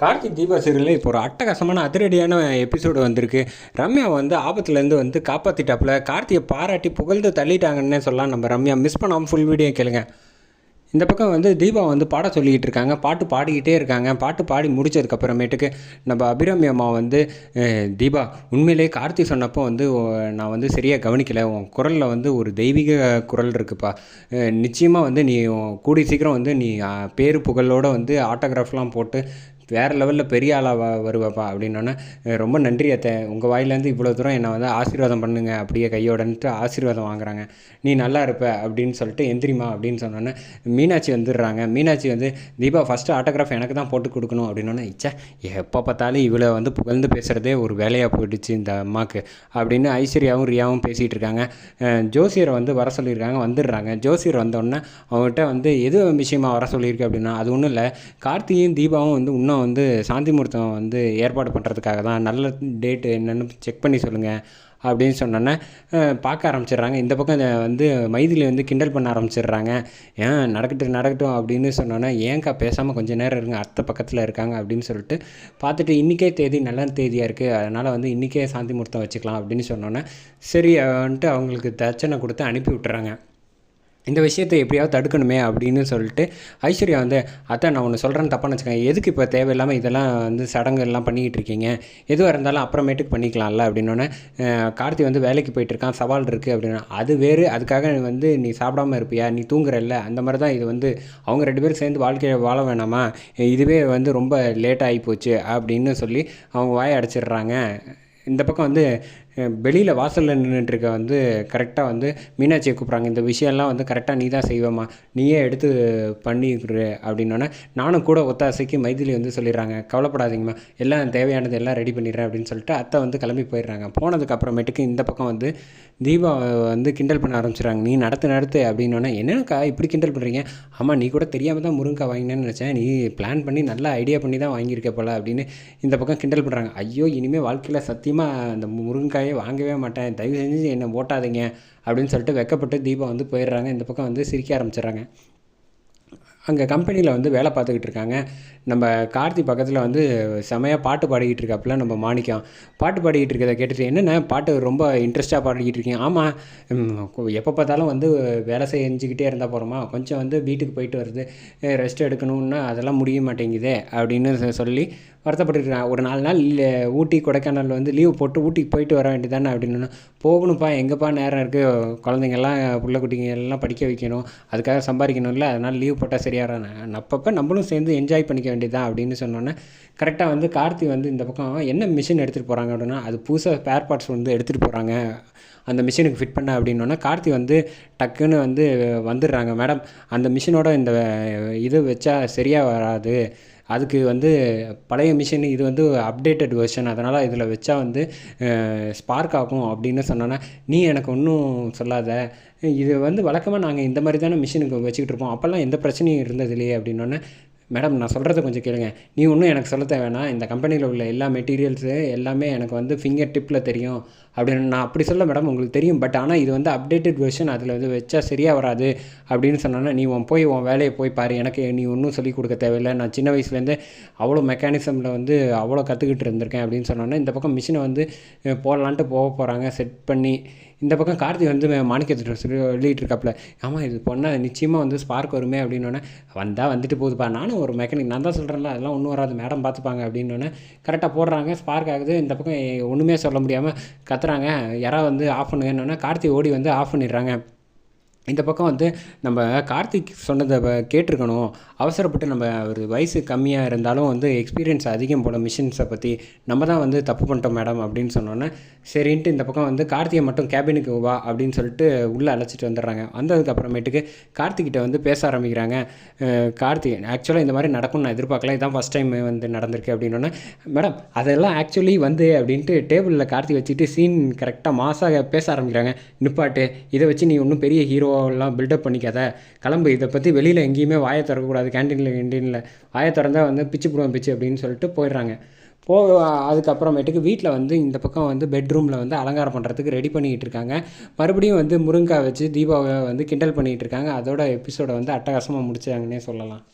கார்த்திக் தீபா சீரியலில் இப்போ ஒரு அட்டகாசமான அதிரடியான எபிசோடு வந்திருக்கு. ரம்யா வந்து ஆபத்துலேருந்து வந்து காப்பாற்றிட்டாப்புல. கார்த்தியை பாராட்டி புகழ்ந்து தள்ளிட்டாங்கன்னே சொல்லலாம். நம்ம ரம்யா மிஸ் பண்ணாமல் ஃபுல் வீடியோ கேளுங்க. இந்த பக்கம் வந்து தீபா வந்து பாட சொல்லிக்கிட்டு இருக்காங்க, பாட்டு பாடிக்கிட்டே இருக்காங்க. பாட்டு பாடி முடிச்சதுக்கப்புறமேட்டுக்கு நம்ம அபிராமி அம்மா வந்து தீபா உண்மையிலே கார்த்தி சொன்னப்போ வந்து நான் வந்து சரியாக கவனிக்கலை, உன் குரலில் வந்து ஒரு தெய்வீக குரல் இருக்குப்பா, நிச்சயமாக வந்து நீ கூடிய சீக்கிரம் வந்து நீ பேரு புகழோடு வந்து ஆட்டோகிராஃப்லாம் போட்டு வேறு லெவலில் பெரிய ஆளாக வருவாப்பா அப்படின்னோடனே, ரொம்ப நன்றி அத்தை, உங்கள் வாயிலேருந்து இவ்வளோ தூரம் என்னை வந்து ஆசீர்வாதம் பண்ணுங்க அப்படியே கையோடன்ட்டு ஆசீர்வாதம் வாங்குறாங்க. நீ நல்லா இருப்ப அப்படின்னு சொல்லிட்டு எந்திரிமா அப்படின்னு சொன்னோன்னே மீனாட்சி வந்துடுறாங்க. மீனாட்சி வந்து தீபா ஃபஸ்ட்டு ஆட்டோகிராஃப் எனக்கு தான் போட்டு கொடுக்கணும் அப்படின்னோடனே, இச்சா எப்போ பார்த்தாலும் இவ்வளோ வந்து புகழ்ந்து பேசுகிறதே ஒரு வேலையாக போயிடுச்சு இந்த அம்மாவுக்கு அப்படின்னு ஐஸ்வர்யாவும் ரியாவும் பேசிகிட்டு இருக்காங்க. ஜோசியரை வந்து வர சொல்லியிருக்காங்க, வந்துடுறாங்க. ஜோசியர் வந்தோடனே அவங்ககிட்ட வந்து எது விஷயமா வர சொல்லியிருக்கு அப்படின்னா, அது ஒன்றும் இல்லை, கார்த்தியும் தீபாவும் வந்து இன்னும் வந்து சாந்தி முகூர்த்தம் வந்து ஏற்பாடு பண்ணுறதுக்காக தான், நல்ல டேட்டு என்னென்னு செக் பண்ணி சொல்லுங்கள் அப்படின்னு சொன்னோன்னே பார்க்க ஆரம்பிச்சிடுறாங்க. இந்த பக்கம் வந்து மைதிலி வந்து கிண்டல் பண்ண ஆரம்பிச்சிடுறாங்க. ஏன் நடக்கட்டும் நடக்கட்டும் அப்படின்னு சொன்னோன்னே, ஏன்க்கா பேசாமல் கொஞ்சம் நேரம் இருங்க, அத்தை பக்கத்தில் இருக்காங்க அப்படின்னு சொல்லிட்டு பார்த்துட்டு, இன்றைக்கே தேதி நல்ல தேதியாக இருக்குது, அதனால் வந்து இன்றைக்கே சாந்தி முகூர்த்தம் வச்சுக்கலாம் அப்படின்னு சொன்னோன்னே சரி வந்துட்டு அவங்களுக்கு தட்சணை கொடுத்து அனுப்பி விட்டுறாங்க. இந்த விஷயத்தை எப்படியாவது தடுக்கணுமே அப்படின்னு சொல்லிட்டு ஐஸ்வர்யா வந்து, அத்தை நான் ஒன்று சொல்கிறேன்னு தப்பான்னு வச்சுக்கோங்க, எதுக்கு இப்போ தேவையில்லாமல் இதெல்லாம் வந்து சடங்கு எல்லாம் பண்ணிக்கிட்டு இருக்கீங்க, எதுவாக இருந்தாலும் அப்புறமேட்டுக்கு பண்ணிக்கலாம்ல அப்படின்னோடனே, கார்த்தி வந்து வேலைக்கு போயிட்டுருக்கான், சவால் இருக்குது அப்படின்னா, அது வேறு, அதுக்காக வந்து நீ சாப்பிடாமல் இருப்பியா, நீ தூங்குறல்ல, அந்த மாதிரி தான் இது வந்து அவங்க 2 பேரும் சேர்ந்து வாழ்க்கையை வாழ வேணாமா, இதுவே வந்து ரொம்ப லேட்டாக ஆகிப்போச்சு அப்படின்னு சொல்லி அவங்க வாயை அடைச்சிடுறாங்க. இந்த பக்கம் வந்து வெளியில் வாசலில் நின்றுட்டுருக்க வந்து கரெக்டாக வந்து மீனாட்சியை கூப்பிட்றாங்க. இந்த விஷயம்லாம் வந்து கரெக்டாக நீ தான் செய்வேம்மா, நீயே எடுத்து பண்ணிக்கிடு அப்படின்னோடனே, நானும் கூட ஒத்தாசைக்கு மைதிலி வந்து சொல்லிடுறாங்க, கவலைப்படாதீங்கம்மா, எல்லாம் தேவையானது எல்லாம் ரெடி பண்ணிடுறேன் அப்படின்னு சொல்லிட்டு அத்தை வந்து கிளம்பி போயிடுறாங்க. போனதுக்கப்புறமேட்டுக்கு இந்த பக்கம் வந்து தீபா வந்து கிண்டல் பண்ண ஆரம்பிச்சிடுறாங்க, நீ நடத்து அப்படின்னோடனே, என்னக்கா இப்படி கிண்டல் பண்ணுறீங்க, ஆமாம் நீ கூட தெரியாமல் தான் முருங்கக்காய் வாங்கினேன்னு நினச்சேன், நீ பிளான் பண்ணி நல்லா ஐடியா பண்ணி தான் வாங்கியிருக்க போல அப்படின்னு இந்த பக்கம் கிண்டல் பண்ணுறாங்க. ஐயோ இனிமேல் வாழ்க்கையில் சத்தியமாக அந்த முருங்கைக்காயை வாங்கவே மாட்டேன், தயவு செஞ்சு என்னை ஓட்டாதீங்க அப்படின்னு சொல்லிட்டு வெக்கப்பட்டு தீபா வந்து போயிடுறாங்க. இந்த பக்கம் வந்து சிரிக்க ஆரம்பிச்சிடுறாங்க. அங்கே கம்பெனியில் வந்து வேலை பார்த்துக்கிட்டு இருக்காங்க. நம்ம கார்த்தி பக்கத்தில் வந்து செமையாக பாட்டு பாடிக்கிட்டு இருக்காப்புல நம்ம மாணிக்கம். பாட்டு பாடிக்கிட்டு இருக்கிறத கேட்டுட்டு, என்னென்ன பாட்டு ரொம்ப இன்ட்ரெஸ்ட்டாக பாடிக்கிட்டு இருக்கீங்க, ஆமாம் எப்போ பார்த்தாலும் வந்து வேலை செஞ்சுக்கிட்டே இருந்தால் போகிறோமா, கொஞ்சம் வந்து வீட்டுக்கு போயிட்டு வருது, ரெஸ்ட் எடுக்கணுன்னா அதெல்லாம் முடிய மாட்டேங்குதே அப்படின்னு சொல்லி வருத்தப்பட்டுருக்காங்க. ஒரு 4 நாள் ஊட்டி கொடைக்கானல் வந்து லீவ் போட்டு ஊட்டிக்கு போயிட்டு வர வேண்டியதானே அப்படின்னா, போகணும்ப்பா எங்கேப்பா நேரம் இருக்குது, குழந்தைங்கள்லாம் பிள்ளை குட்டிங்க எல்லாம் படிக்க வைக்கணும், அதுக்காக சம்பாதிக்கணும்ல, அதனால் லீவ் போட்டால் சரியாகிறானே, அப்பப்போ நம்மளும் சேர்ந்து என்ஜாய் பண்ணிக்க வேண்டியதான் அப்படின்னு சொன்னோன்னே, கரெக்டாக வந்து கார்த்தி வந்து இந்த பக்கம் என்ன மிஷின் எடுத்துகிட்டு போகிறாங்க அப்படின்னா, அது புதுசாக ஸ்பேர் பார்ட்ஸ் வந்து எடுத்துகிட்டு போகிறாங்க அந்த மிஷினுக்கு ஃபிட் பண்ண அப்படின்னோன்னா, கார்த்தி வந்து டக்குன்னு வந்து வந்துடுறாங்க. மேடம் அந்த மிஷினோட இந்த இது வச்சா சரியாக வராது, அதுக்கு வந்து பழைய மிஷின், இது வந்து அப்டேட்டட் வெர்ஷன், அதனால் இதில் வச்சா வந்து ஸ்பார்க் ஆகும் அப்படின்னு சொன்னோன்னே, நீ எனக்கு ஒன்றும் சொல்லாத, இது வந்து வழக்கமாக நாங்கள் இந்த மாதிரி தானே மிஷினுக்கு வச்சுக்கிட்டு இருப்போம், அப்போல்லாம் எந்த பிரச்சனையும் இருந்தது இல்லையே அப்படின்னோடனே, மேடம் நான் சொல்கிறத கொஞ்சம் கேளுங்க, நீ ஒன்றும் எனக்கு சொல்ல தேவைன்னா, இந்த கம்பெனியில் உள்ள எல்லா மெட்டீரியல்ஸு எல்லாமே எனக்கு வந்து ஃபிங்கர் டிப்பில் தெரியும் அப்படின்னு. நான் அப்படி சொல்ல மேடம், உங்களுக்கு தெரியும், பட் ஆனால் இது வந்து அப்டேட்டட் வெர்ஷன், அதில் வந்து வச்சா சரியாக வராது அப்படின்னு சொன்னோன்னா, நீ போய் உன் வேலையை போய் பாரு, எனக்கு நீ ஒன்றும் சொல்லிக் கொடுக்க தேவையில்லை, நான் சின்ன வயசுலேருந்தே அவ்வளோ மெக்கானிசமில் வந்து அவ்வளோ கற்றுக்கிட்டு இருந்திருக்கேன் அப்படின்னு சொன்னோன்னே, இந்த பக்கம் மிஷினை வந்து போடலான்ட்டு போகிறாங்க செட் பண்ணி. இந்த பக்கம் கார்த்தி வந்து மாணிக்கத்தை சொல்லிகிட்டு இருக்காப்புல, ஆமாம் இது பொண்ணால் நிச்சயமாக வந்து ஸ்பார்க் வருமே அப்படின்னோடனே, வந்தால் வந்துட்டு போகுதுப்பா, நானும் ஒரு மெக்கானிக், நான் தான் சொல்கிறேன்ல அதெல்லாம் ஒன்றும் வராது, மேடம் பார்த்துப்பாங்க அப்படின்னோடனே கரெக்டாக போடுறாங்க, ஸ்பார்க் ஆகுது. இந்த பக்கம் ஒன்றுமே சொல்ல முடியாமல் கத்துறாங்க, யாராவது வந்து ஆஃப் பண்ணுங்கன்னொன்னே கார்த்தி ஓடி வந்து ஆஃப் பண்ணிடுறாங்க. இந்த பக்கம் வந்து நம்ம கார்த்திக் சொன்னதை கேட்டிருக்கணும், அவசரப்பட்டு நம்ம ஒரு வயசு கம்மியாக இருந்தாலும் வந்து எக்ஸ்பீரியன்ஸ் அதிகம் போல் மிஷின்ஸை பற்றி, நம்ம தான் வந்து தப்பு பண்ணிட்டோம் மேடம் அப்படின்னு சொன்னோன்னே, சரின்ட்டு இந்த பக்கம் வந்து கார்த்திகை மட்டும் கேபினுக்கு வா அப்படின்னு சொல்லிட்டு உள்ளே அழைச்சிட்டு வந்துடுறாங்க. வந்ததுக்கப்புறமேட்டுக்கு கார்த்திகிட்ட வந்து பேச ஆரம்பிக்கிறாங்க. கார்த்திக் ஆக்சுவலாக இந்த மாதிரி நடக்கும்னு நான் எதிர்பார்க்கல, இதான் ஃபஸ்ட் டைம் வந்து நடந்திருக்கு அப்படின்னோடனே, மேடம் அதெல்லாம் ஆக்சுவலி வந்து அப்படின்ட்டு டேபிளில் கார்த்தி வச்சுட்டு சீன் கரெக்டாக மாசாக பேச ஆரம்பிக்கிறாங்க. நிப்பாட்டு, இதை வச்சு நீ ஒன்றும் பெரிய ஹீரோ எல்லாம் பில்டப் பண்ணிக்காத, கிளம்பு, இதை பற்றி வெளியில் எங்கேயுமே வாயை திறக்கக்கூடாது, கேன்டீனில் வாயை திறந்தால் வந்து பிச்சு போடுவேன் பிச்சு அப்படின்னு சொல்லிட்டு போயிடுறாங்க. அதுக்கப்புறமேட்டுக்கு வீட்டில் வந்து இந்த பக்கம் வந்து பெட்ரூமில் வந்து அலங்காரம் பண்ணுறதுக்கு ரெடி பண்ணிக்கிட்டு இருக்காங்க. மறுபடியும் வந்து முருங்காய் வச்சு தீபாவை வந்து கிண்டல் பண்ணிகிட்டு இருக்காங்க. அதோட எபிசோடை வந்து அட்டகாசமாக முடிச்சாங்கன்னே சொல்லலாம்.